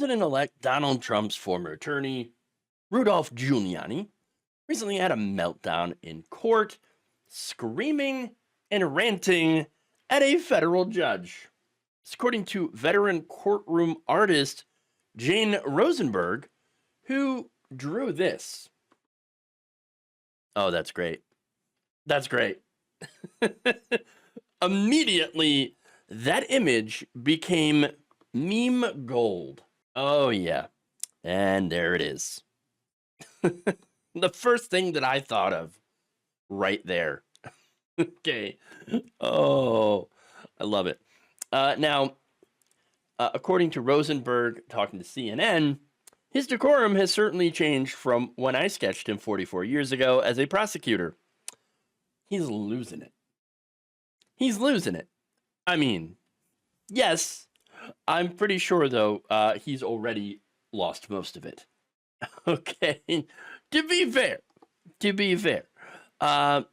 President-elect Donald Trump's former attorney, Rudolph Giuliani, recently had a meltdown in court, screaming and ranting at a federal judge. According to veteran courtroom artist Jane Rosenberg, who drew this. Oh, that's great. That's great. Immediately, that image became meme gold. Oh, yeah. And there it is. The first thing that I thought of right there. Okay. Oh, I love it. Now, according to Rosenberg talking to CNN, his decorum has certainly changed from when I sketched him 44 years ago as a prosecutor. He's losing it. He's losing it. I mean, yes, I'm pretty sure, though, he's already lost most of it. Okay, to be fair,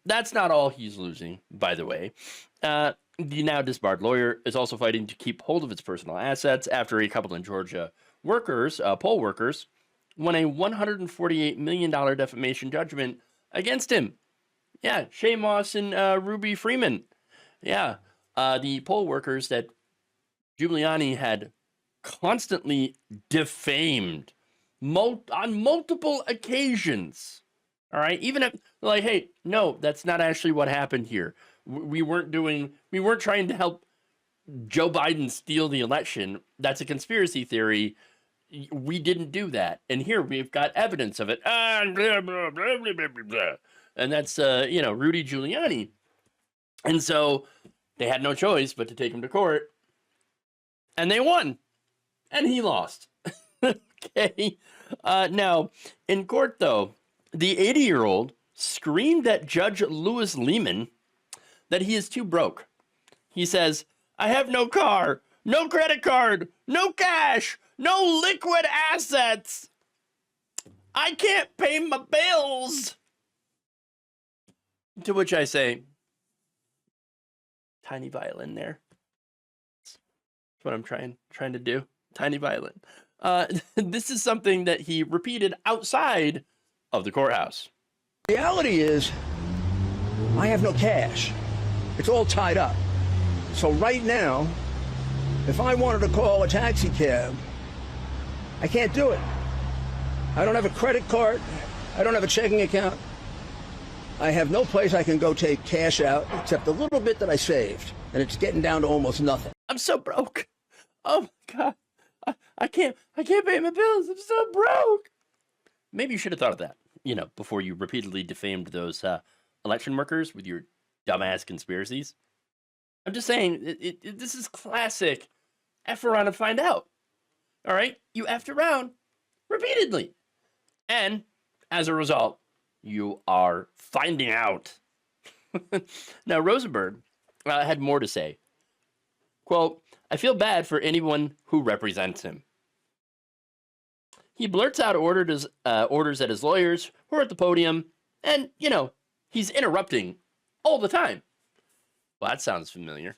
that's not all he's losing, by the way. The now disbarred lawyer is also fighting to keep hold of its personal assets after a couple in Georgia poll workers, won a $148 million defamation judgment against him. Yeah, Shay Moss and Ruby Freeman. Yeah, the poll workers that Giuliani had constantly defamed on multiple occasions. All right, even if like, hey, no, that's not actually what happened here. We weren't trying to help Joe Biden steal the election. That's a conspiracy theory. We didn't do that. And here we've got evidence of it. Blah, blah, blah, blah, blah, blah. And that's, Rudy Giuliani. And so they had no choice but to take him to court. And they won. And he lost. Okay. Now, in court, though, the 80-year-old screamed at Judge Louis Lehman that he is too broke. He says, I have no car, no credit card, no cash, no liquid assets. I can't pay my bills. To which I say, tiny violin there. That's what I'm trying to do. Tiny violin. This is something that he repeated outside of the courthouse. Reality is, I have no cash. It's all tied up. So right now, if I wanted to call a taxi cab, I can't do it. I don't have a credit card. I don't have a checking account. I have no place I can go take cash out except a little bit that I saved. And it's getting down to almost nothing. I'm so broke. Oh my God. I can't pay my bills. I'm so broke. Maybe you should have thought of that, before you repeatedly defamed those election workers with your dumbass conspiracies. I'm just saying, this is classic F around and find out. All right? You effed around repeatedly. And as a result, you are finding out. Now, Rosenberg had more to say. Quote, I feel bad for anyone who represents him. He blurts out orders at his lawyers who are at the podium, and, he's interrupting all the time. Well, that sounds familiar.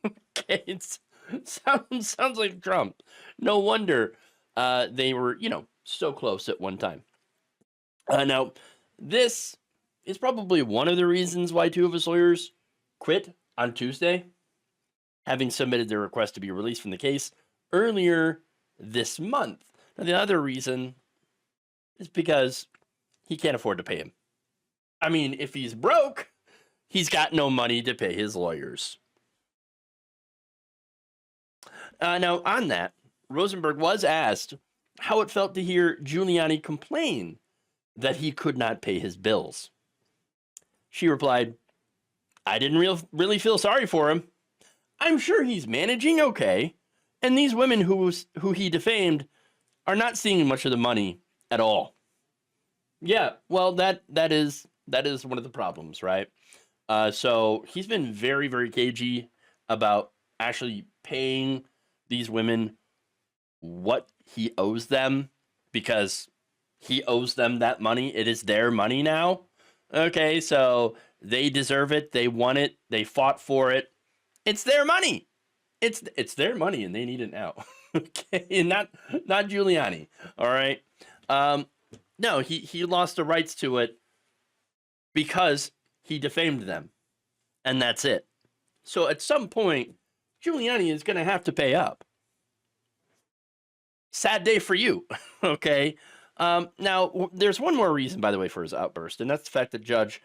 Okay, it sounds like Trump. No wonder they were, so close at one time. Now, this is probably one of the reasons why two of his lawyers quit on Tuesday, having submitted their request to be released from the case earlier this month. Now, the other reason is because he can't afford to pay him. I mean, if he's broke, he's got no money to pay his lawyers. Now, on that, Rosenberg was asked how it felt to hear Giuliani complain that he could not pay his bills. She replied, I didn't really feel sorry for him. I'm sure he's managing okay, and these women who he defamed are not seeing much of the money at all. Yeah, well, that is one of the problems, right? So he's been very, very cagey about actually paying these women what he owes them, because he owes them that money. It is their money now. Okay, so they deserve it. They want it. They fought for it. It's their money. It's their money, and they need it now. Okay, and not Giuliani. All right. No, he lost the rights to it because he defamed them, and that's it. So at some point, Giuliani is going to have to pay up. Sad day for you. Okay. Now, there's one more reason, by the way, for his outburst, and that's the fact that Judge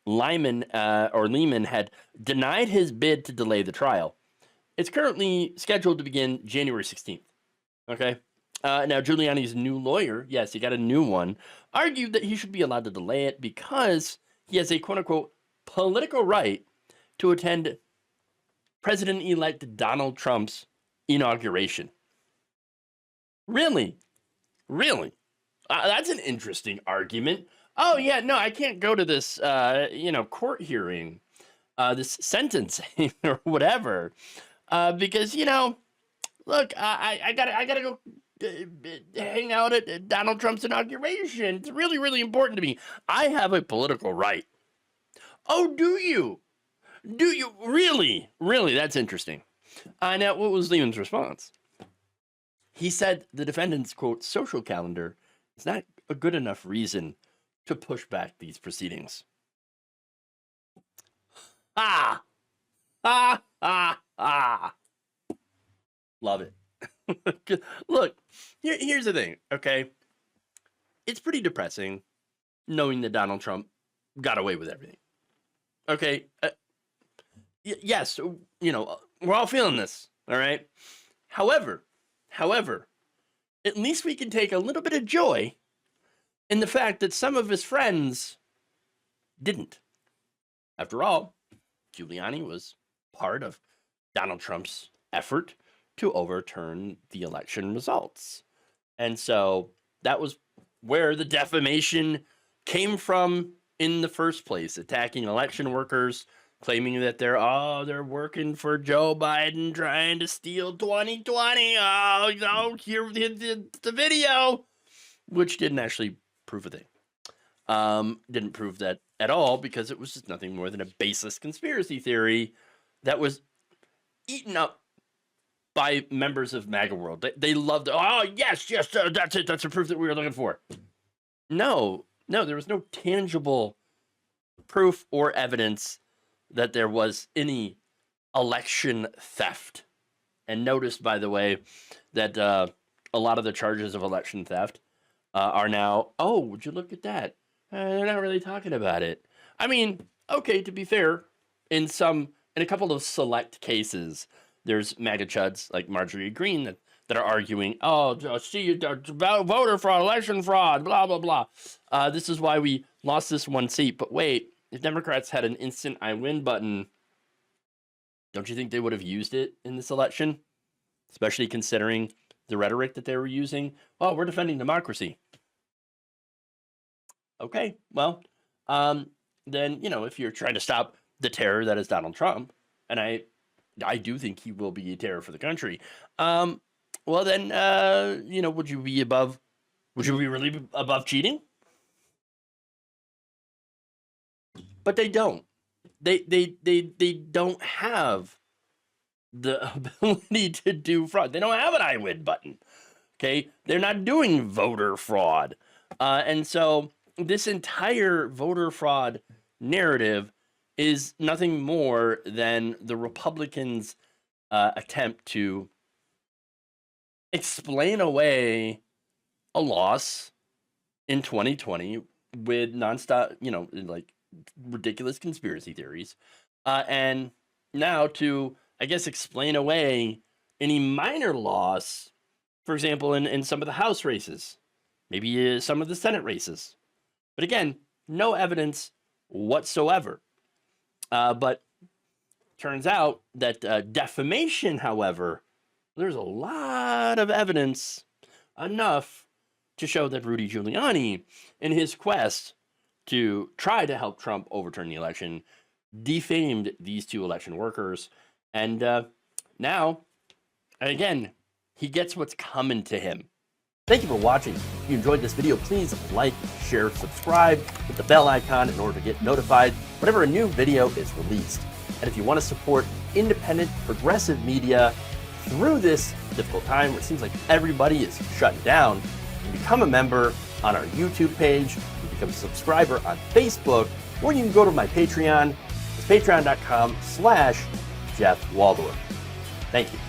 Lehman had denied his bid to delay the trial. It's currently scheduled to begin January 16th. Okay. Now, Giuliani's new lawyer, yes, he got a new one, argued that he should be allowed to delay it because he has a quote-unquote political right to attend President-elect Donald Trump's inauguration. Really? Really? That's an interesting argument. Oh, yeah, no, I can't go to this, court hearing, this sentencing or whatever, because, look, I gotta go hang out at Donald Trump's inauguration. It's really, really important to me. I have a political right. Oh, do you? Do you? Really? Really? That's interesting. Now, what was Lehman's response? He said the defendant's, quote, social calendar is not a good enough reason to push back these proceedings. Ah! Ah! Ah! Ah! Love it. Look, here's the thing, okay? It's pretty depressing knowing that Donald Trump got away with everything. Okay? Yes, we're all feeling this, all right? However, at least we can take a little bit of joy in the fact that some of his friends didn't. After all, Giuliani was part of Donald Trump's effort to overturn the election results. And so that was where the defamation came from in the first place, attacking election workers, claiming that they're working for Joe Biden, trying to steal 2020. Here the video, which didn't actually prove a thing. Didn't prove that at all because it was just nothing more than a baseless conspiracy theory that was eaten up by members of MAGA world. They loved it. Oh, yes, that's it. That's the proof that we were looking for. No, there was no tangible proof or evidence that there was any election theft. And notice, by the way, that a lot of the charges of election theft are now, oh, would you look at that? They're not really talking about it. I mean, okay, to be fair, in a couple of select cases, there's MAGA chuds like Marjorie Greene that are arguing, voter fraud, election fraud, blah, blah, blah. This is why we lost this one seat. But wait, if Democrats had an instant I win button, don't you think they would have used it in this election? Especially considering the rhetoric that they were using. Oh, we're defending democracy. Okay, well, then, if you're trying to stop the terror that is Donald Trump, and I do think he will be a terror for the country, well then, would you be really above cheating? But they don't. They don't have the ability to do fraud. They don't have an I win button. Okay, they're not doing voter fraud, and so this entire voter fraud narrative is nothing more than the Republicans' attempt to explain away a loss in 2020 with nonstop, like ridiculous conspiracy theories, and now to, I guess, explain away any minor loss, for example, in some of the House races, maybe some of the Senate races. But again, no evidence whatsoever. But turns out that defamation, however, there's a lot of evidence, enough to show that Rudy Giuliani, in his quest to try to help Trump overturn the election, defamed these two election workers. And now, again, he gets what's coming to him. Thank you for watching. If you enjoyed this video, please like, share, subscribe, hit the bell icon in order to get notified whenever a new video is released. And if you want to support independent, progressive media through this difficult time where it seems like everybody is shutting down, you can become a member on our YouTube page, you can become a subscriber on Facebook, or you can go to my Patreon. It's patreon.com/Jeff Waldorf. Thank you.